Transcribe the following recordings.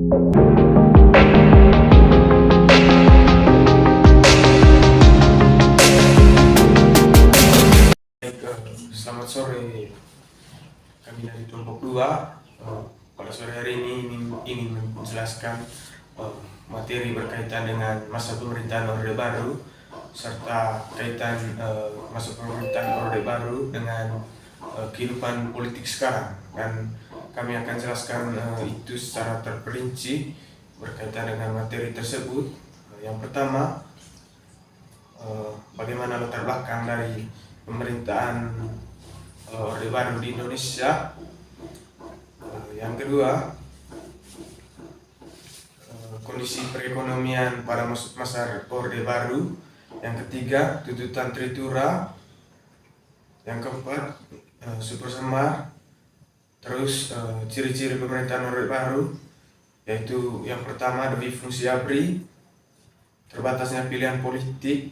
Selamat sore, kami dari kelompok 2. Pada sore hari ini ingin menjelaskan materi berkaitan dengan masa pemerintahan Orde Baru serta kaitan masa pemerintahan Orde Baru dengan kehidupan politik sekarang, dan kami akan jelaskan itu secara terperinci berkaitan dengan materi tersebut. Yang pertama, bagaimana latar belakang dari pemerintahan Orde Baru di Indonesia. Yang kedua, kondisi perekonomian pada masa Orde Baru. Yang ketiga, tuntutan Tritura. Yang keempat, Super Semar. Terus ciri-ciri pemerintahan Orde Baru, yaitu yang pertama, lebih fungsi ABRI, terbatasnya pilihan politik,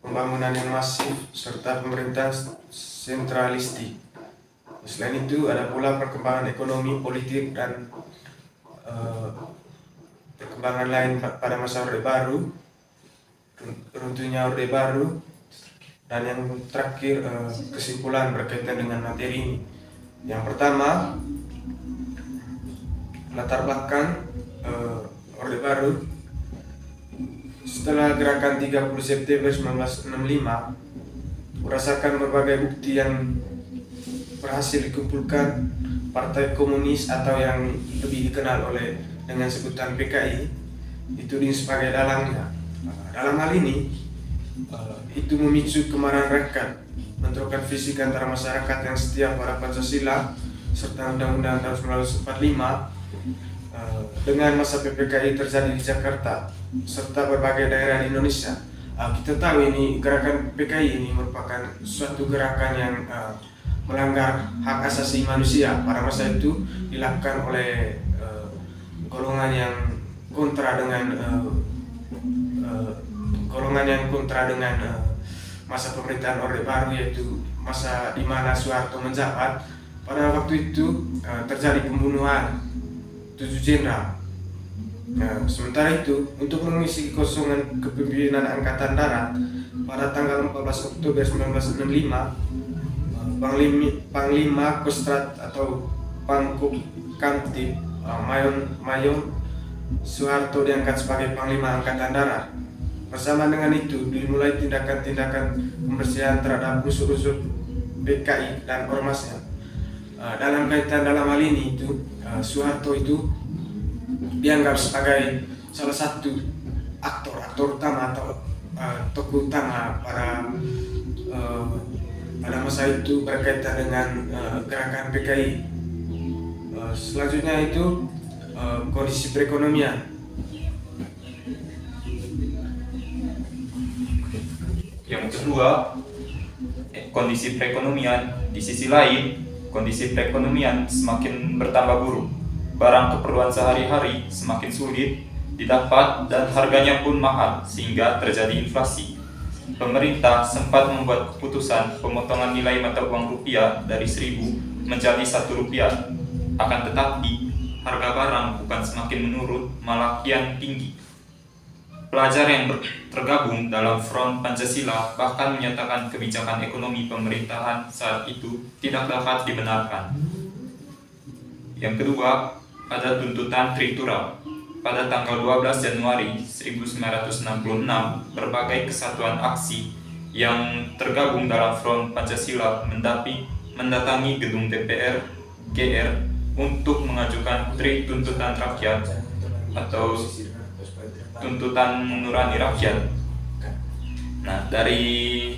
pembangunan yang masif, serta pemerintahan sentralistik. Selain itu, ada pula perkembangan ekonomi, politik, dan perkembangan lain pada masa Orde Baru, runtuhnya Orde Baru, dan yang terakhir, kesimpulan berkaitan dengan materi ini. Yang pertama, latar belakang Orde Baru. Setelah gerakan 30 September 1965, berdasarkan berbagai bukti yang berhasil dikumpulkan Partai Komunis atau yang lebih dikenal dengan sebutan PKI, itu sebagai dalangnya. Dalam hal ini, itu memicu kemarahan rakyat, bentrokan fisik antara masyarakat yang setia pada Pancasila serta Undang-Undang tahun 1945 dengan masa PPKI terjadi di Jakarta serta berbagai daerah di Indonesia. Kita tahu ini gerakan PKI ini merupakan suatu gerakan yang melanggar hak asasi manusia. Pada masa itu dilakukan oleh golongan yang kontra dengan masa pemerintahan Orde Baru, yaitu masa di mana Soeharto menjabat. Pada waktu itu terjadi pembunuhan 7 jenderal. Sementara itu, untuk mengisi kekosongan kepemimpinan Angkatan Darat pada tanggal 14 Oktober 1965, Panglima Kostrat atau Pangkop Kamtib Mayor Soeharto diangkat sebagai Panglima Angkatan Darat. Bersama dengan itu, dimulai tindakan-tindakan pembersihan terhadap unsur-unsur PKI dan ormasnya. Dalam hal ini itu, Soeharto itu dianggap sebagai salah satu aktor utama atau tokoh utama pada masa itu berkaitan dengan gerakan PKI. Selanjutnya itu kondisi perekonomian. Yang kedua, kondisi perekonomian. Di sisi lain, kondisi perekonomian semakin bertambah buruk. Barang keperluan sehari-hari semakin sulit didapat dan harganya pun mahal sehingga terjadi inflasi. Pemerintah sempat membuat keputusan pemotongan nilai mata uang rupiah dari 1.000 menjadi 1 rupiah. Akan tetapi, harga barang bukan semakin menurun, malah kian tinggi. Pelajar yang tergabung dalam Front Pancasila bahkan menyatakan kebijakan ekonomi pemerintahan saat itu tidak dapat dibenarkan. Yang kedua, ada tuntutan Tritura. Pada tanggal 12 Januari 1966, berbagai kesatuan aksi yang tergabung dalam Front Pancasila mendatangi gedung DPR GR untuk mengajukan tuntutan rakyat atau tuntutan menurani rakyat. Nah, dari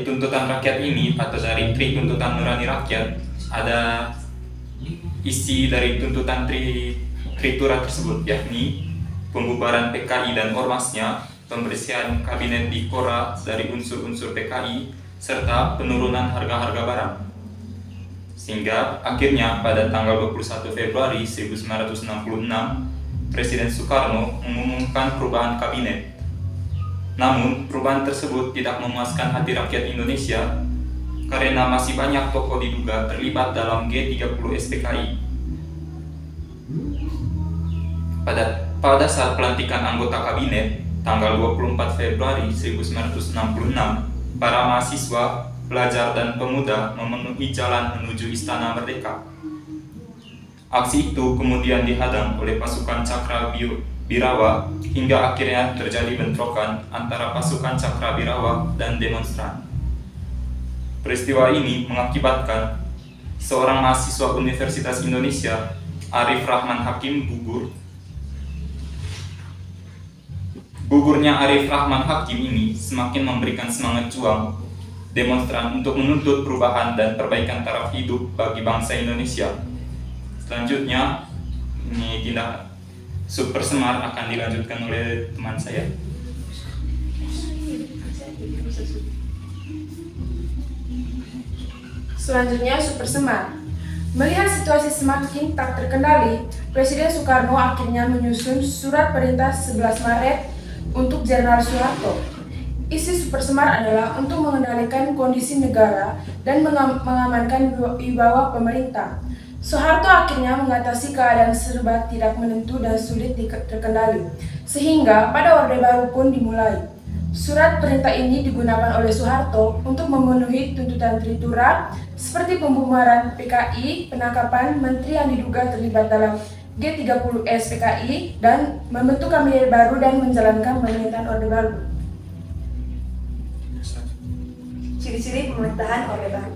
tuntutan rakyat ini atau dari tuntutan menurani rakyat, ada isi dari tuntutan Tritura tersebut, yakni pembubaran PKI dan ormasnya, pembersihan kabinet Dikora dari unsur-unsur PKI, serta penurunan harga-harga barang. Sehingga akhirnya pada tanggal 21 Februari 1966, Presiden Soekarno mengumumkan perubahan kabinet. Namun, perubahan tersebut tidak memuaskan hati rakyat Indonesia karena masih banyak tokoh diduga terlibat dalam G30 SPKI. Pada saat pelantikan anggota kabinet tanggal 24 Februari 1966, para mahasiswa, pelajar dan pemuda memenuhi jalan menuju Istana Merdeka. Aksi itu kemudian dihadang oleh pasukan Cakrabirawa hingga akhirnya terjadi bentrokan antara pasukan Cakrabirawa dan demonstran. Peristiwa ini mengakibatkan seorang mahasiswa Universitas Indonesia, Arif Rahman Hakim, gugur. Gugurnya Arif Rahman Hakim ini semakin memberikan semangat juang demonstran untuk menuntut perubahan dan perbaikan taraf hidup bagi bangsa Indonesia. Selanjutnya, ini tindak Super Semar akan dilanjutkan oleh teman saya. Selanjutnya, Super Semar. Melihat situasi semakin tak terkendali, Presiden Soekarno akhirnya menyusun surat perintah 11 Maret untuk Jenderal Soeharto. Isi Super Semar adalah untuk mengendalikan kondisi negara dan mengamankan wibawa pemerintah. Soeharto akhirnya mengatasi keadaan serba tidak menentu dan sulit terkendali, sehingga pada Orde Baru pun dimulai. Surat perintah ini digunakan oleh Soeharto untuk memenuhi tuntutan Tritura seperti pembubaran PKI, penangkapan menteri yang diduga terlibat dalam G30S PKI, dan membentuk kabinet baru dan menjalankan pemerintahan Orde Baru. Ciri-ciri pemerintahan Orde Baru.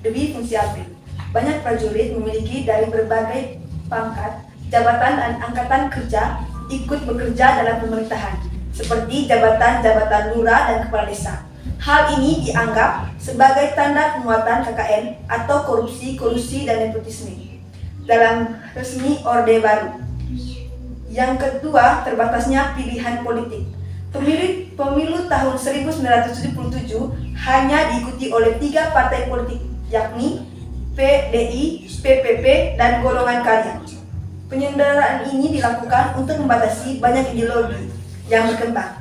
Demi fungsi ABRI. Banyak prajurit memiliki dari berbagai pangkat, jabatan dan angkatan kerja ikut bekerja dalam pemerintahan, seperti jabatan-jabatan lurah dan kepala desa. Hal ini dianggap sebagai tanda penguatan KKN atau korupsi dan nepotisme dalam resmi Orde Baru. Yang kedua, terbatasnya pilihan politik. Pemilu tahun 1977 hanya diikuti oleh 3 partai politik, yakni PDI, PPP, dan golongan karya. Penyelenggaraan ini dilakukan untuk membatasi banyak ideologi yang berkembang.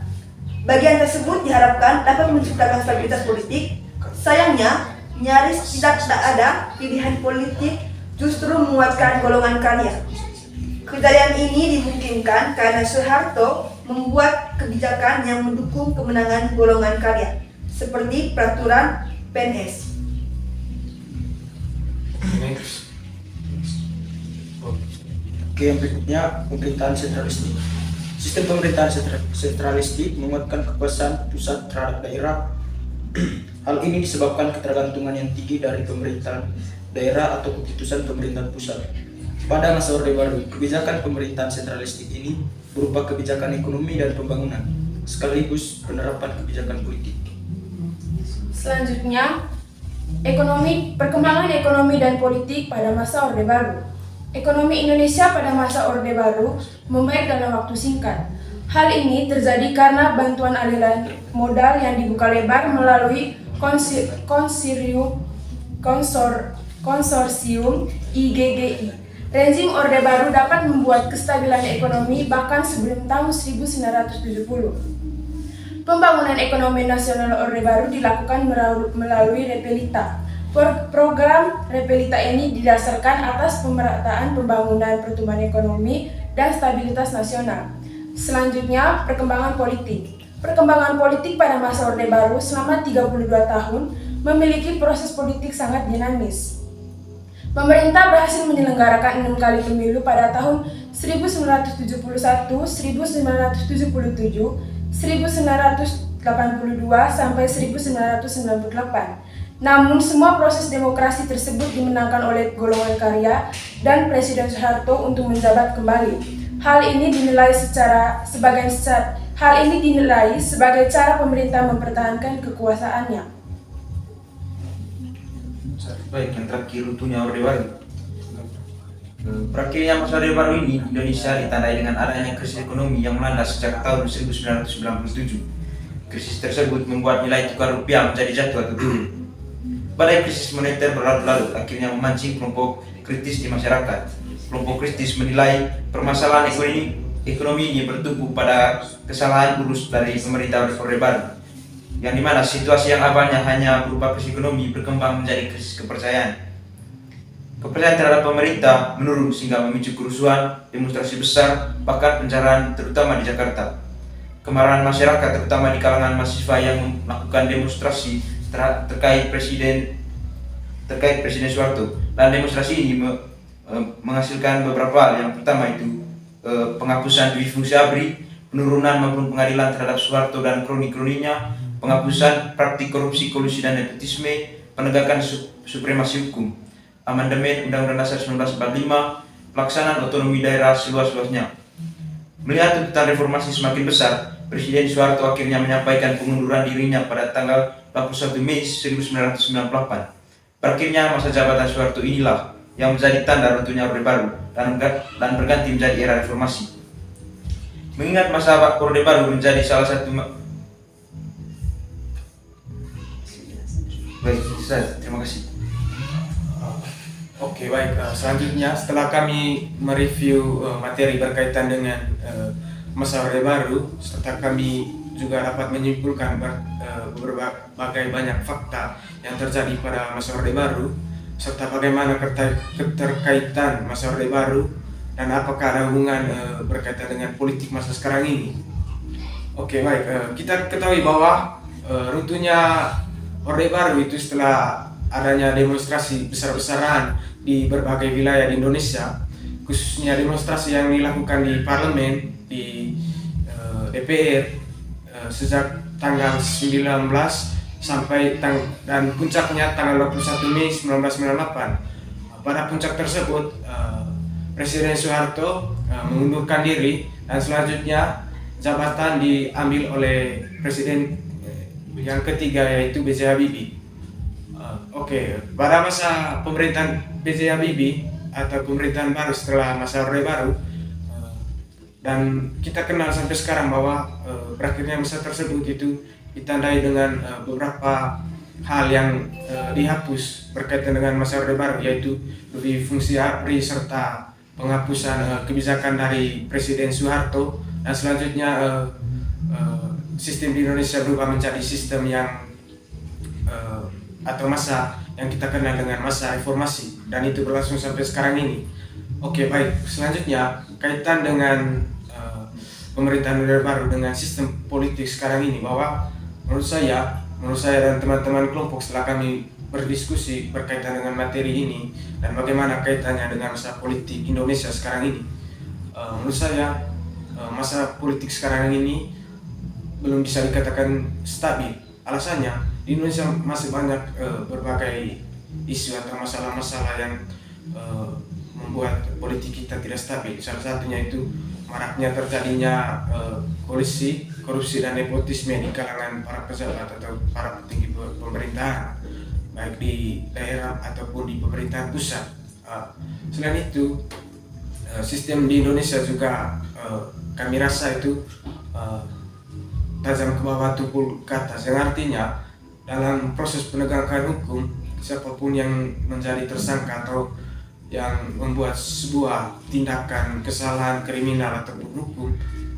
Bagian tersebut diharapkan dapat menciptakan stabilitas politik. Sayangnya, nyaris tidak ada pilihan politik, justru menguatkan golongan karya. Kejadian ini dimungkinkan karena Soeharto membuat kebijakan yang mendukung kemenangan golongan karya, seperti peraturan PNS. Oke, yang berikutnya pemerintahan sentralistik. Sistem pemerintahan sentralistik menguatkan kekuasaan pusat terhadap daerah. Hal ini disebabkan ketergantungan yang tinggi dari pemerintahan daerah atau keputusan pemerintahan pusat. Pada masa Orde Baru, kebijakan pemerintahan sentralistik ini berupa kebijakan ekonomi dan pembangunan, sekaligus penerapan kebijakan politik. Selanjutnya, perkembangan ekonomi dan politik pada masa Orde Baru. Ekonomi Indonesia pada masa Orde Baru membaik dalam waktu singkat. Hal ini terjadi karena bantuan aliran modal yang dibuka lebar melalui konsorsium IGGI. Rezim Orde Baru dapat membuat kestabilan ekonomi bahkan sebelum tahun 1970. Pembangunan ekonomi nasional Orde Baru dilakukan melalui Repelita. Program Repelita ini didasarkan atas pemerataan pembangunan pertumbuhan ekonomi dan stabilitas nasional. Selanjutnya, perkembangan politik. Perkembangan politik pada masa Orde Baru selama 32 tahun memiliki proses politik sangat dinamis. Pemerintah berhasil menyelenggarakan 6 kali pemilu pada tahun 1971, 1977, 1982, sampai 1998. Namun semua proses demokrasi tersebut dimenangkan oleh golongan karya dan Presiden Soeharto untuk menjabat kembali. Hal ini dinilai sebagai cara pemerintah mempertahankan kekuasaannya. Baik, yang terakhir untuknya Orde Baru. Berakhirnya masa Orde Baru ini, Indonesia ditandai dengan adanya krisis ekonomi yang melanda sejak tahun 1997. Krisis tersebut membuat nilai tukar rupiah menjadi jatuh atau turun. Badai krisis moneter berlarut-larut akhirnya memancing kelompok kritis di masyarakat. Kelompok kritis menilai permasalahan ekonomi ini bertumpu pada kesalahan urus dari pemerintah Orde Baru, yang dimana situasi yang awalnya hanya berupa krisis ekonomi berkembang menjadi krisis kepercayaan. Kepercayaan terhadap pemerintah menurun sehingga memicu kerusuhan, demonstrasi besar, bahkan penjarahan terutama di Jakarta. Kemarahan masyarakat terutama di kalangan mahasiswa yang melakukan demonstrasi terkait Presiden Soeharto, dan demonstrasi ini menghasilkan beberapa hal. Yang pertama itu penghapusan dui fungsi ABRI, penurunan maupun pengadilan terhadap Soeharto dan kroni-kroninya, penghapusan praktik korupsi, kolusi dan nepotisme, penegakan supremasi hukum, amandemen Undang-Undang Dasar 1945, pelaksanaan otonomi daerah seluas-luasnya. Melihat tuntutan reformasi semakin besar, Presiden Soeharto akhirnya menyampaikan pengunduran dirinya pada tanggal 21 Mei 1998. Berakhirnya masa jabatan Soeharto inilah yang menjadi tanda runtuhnya Orde Baru dan berganti menjadi era reformasi. Mengingat masa Orde Baru menjadi salah satu baik, terima kasih. Oke, baik. Selanjutnya setelah kami mereview materi berkaitan dengan masa Orde Baru, serta kami juga dapat menyimpulkan berbagai banyak fakta yang terjadi pada masa Orde Baru, serta bagaimana keterkaitan masa Orde Baru dan apakah ada hubungan berkaitan dengan politik masa sekarang ini. Oke, baik. Kita ketahui bahwa runtuhnya Orde Baru itu setelah adanya demonstrasi besar-besaran di berbagai wilayah di Indonesia, khususnya demonstrasi yang dilakukan di parlemen, di DPR sejak tanggal 19 sampai dan puncaknya tanggal 21 Mei 1998. Pada puncak tersebut Presiden Soeharto mengundurkan diri dan selanjutnya jabatan diambil oleh Presiden yang ketiga, yaitu B.J. Habibie. Pada masa pemerintahan B.J. Habibie atau pemerintahan baru setelah masa Orde Baru, dan kita kenal sampai sekarang bahwa berakhirnya masa tersebut itu ditandai dengan beberapa hal yang dihapus berkaitan dengan masa Orde Baru, yaitu dui fungsi ABRI serta penghapusan kebijakan dari Presiden Soeharto, dan selanjutnya sistem di Indonesia berubah menjadi sistem yang atau masa yang kita kenal dengan masa reformasi, dan itu berlangsung sampai sekarang ini. Oke, baik. Selanjutnya kaitan dengan pemerintahan Orde Baru dengan sistem politik sekarang ini, bahwa menurut saya dan teman-teman kelompok setelah kami berdiskusi berkaitan dengan materi ini dan bagaimana kaitannya dengan masa politik Indonesia sekarang ini, menurut saya masa politik sekarang ini belum bisa dikatakan stabil. Alasannya, di Indonesia masih banyak berbagai isu atau masalah-masalah yang membuat politik kita tidak stabil. Salah satunya itu maraknya terjadinya korupsi dan nepotisme di kalangan para pejabat atau para petinggi pemerintahan, baik di daerah ataupun di pemerintahan pusat. Selain itu, sistem di Indonesia juga kami rasa itu tajam ke bawah tumpul ke atas, yang artinya dalam proses penegakan hukum, siapapun yang menjadi tersangka atau yang membuat sebuah tindakan kesalahan kriminal ataupun hukum,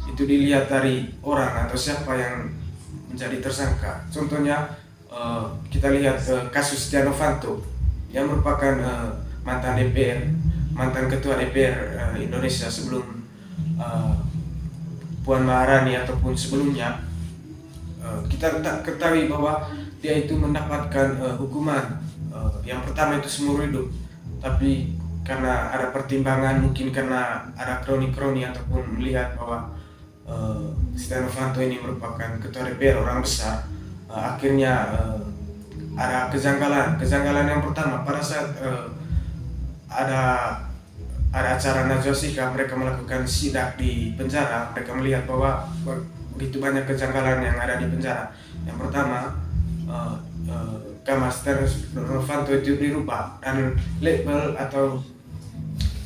itu dilihat dari orang atau siapa yang menjadi tersangka. Contohnya kita lihat kasus Setia Novanto yang merupakan mantan ketua DPR Indonesia sebelum Puan Maharani ataupun sebelumnya. Kita ketahui bahwa dia itu mendapatkan hukuman yang pertama itu seumur hidup, tapi karena ada pertimbangan, mungkin karena ada kroni-kroni ataupun melihat bahwa Setia Novanto ini merupakan ketua DPR, orang besar, akhirnya ada kejanggalan yang pertama pada saat ada acara Najwa Shihab, mereka melakukan sidak di penjara, mereka melihat bahwa begitu banyak kejanggalan yang ada di penjara. Yang pertama, kamar Setia Novanto itu dirubah dan label atau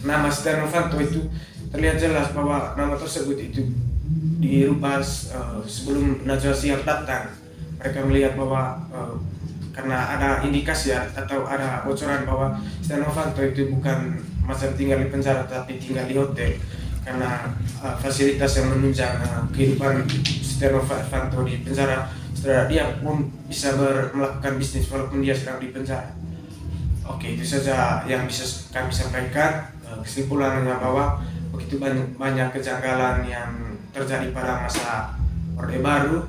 nama Setia Novanto itu terlihat jelas bahwa nama tersebut itu dirubah sebelum Najwa Shihab datang. Mereka melihat bahwa karena ada indikasi atau ada bocoran bahwa Setia Novanto itu bukan masa tinggal di penjara tapi tinggal di hotel, karena fasilitas yang menunjang kehidupan Setia Novanto di penjara, setelah dia pun bisa melakukan bisnis walaupun dia sedang di penjara. Oke, itu saja yang bisa kami sampaikan. Kesimpulannya bahwa begitu banyak kejanggalan yang terjadi pada masa Orde Baru,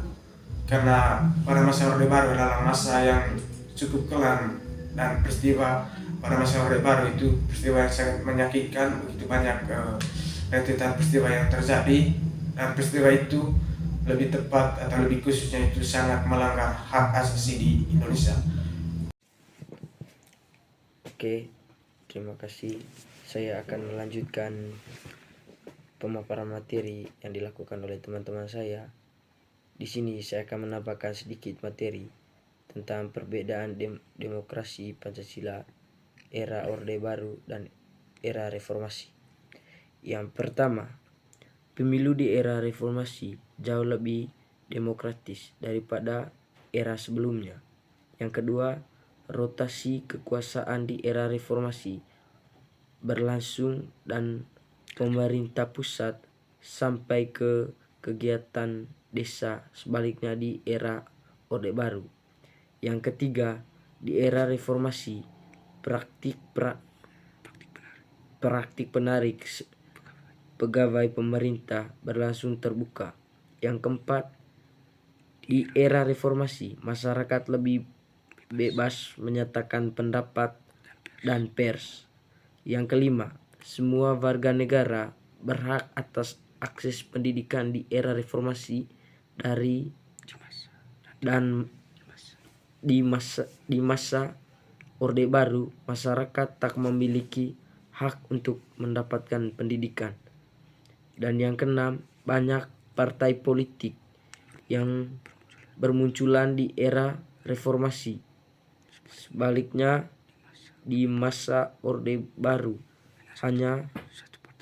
karena pada masa Orde Baru adalah masa yang cukup kelam, dan peristiwa pada masa Orde Baru itu peristiwa yang sangat menyakitkan. Begitu banyak rentetan peristiwa yang terjadi, dan peristiwa itu lebih tepat atau lebih khususnya itu sangat melanggar hak asasi di Indonesia. Oke, terima kasih. Saya akan melanjutkan pemaparan materi yang dilakukan oleh teman-teman saya. Di sini saya akan menambahkan sedikit materi tentang perbedaan demokrasi Pancasila, era Orde Baru, dan era reformasi. Yang pertama, pemilu di era reformasi jauh lebih demokratis daripada era sebelumnya. Yang kedua, rotasi kekuasaan di era reformasi berlangsung dan pemerintah pusat sampai ke kegiatan desa, sebaliknya di era Orde Baru. Yang ketiga, di era reformasi praktik penarik pegawai pemerintah berlangsung terbuka. Yang keempat, di era reformasi masyarakat lebih bebas menyatakan pendapat dan pers. Yang kelima, semua warga negara berhak atas akses pendidikan di era reformasi di masa Orde Baru masyarakat tak memiliki hak untuk mendapatkan pendidikan. Dan yang keenam, banyak partai politik yang bermunculan di era reformasi. Sebaliknya, di masa Orde Baru hanya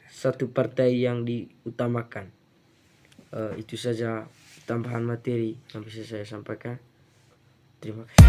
satu partai yang diutamakan. Itu saja tambahan materi yang bisa saya sampaikan. Terima kasih.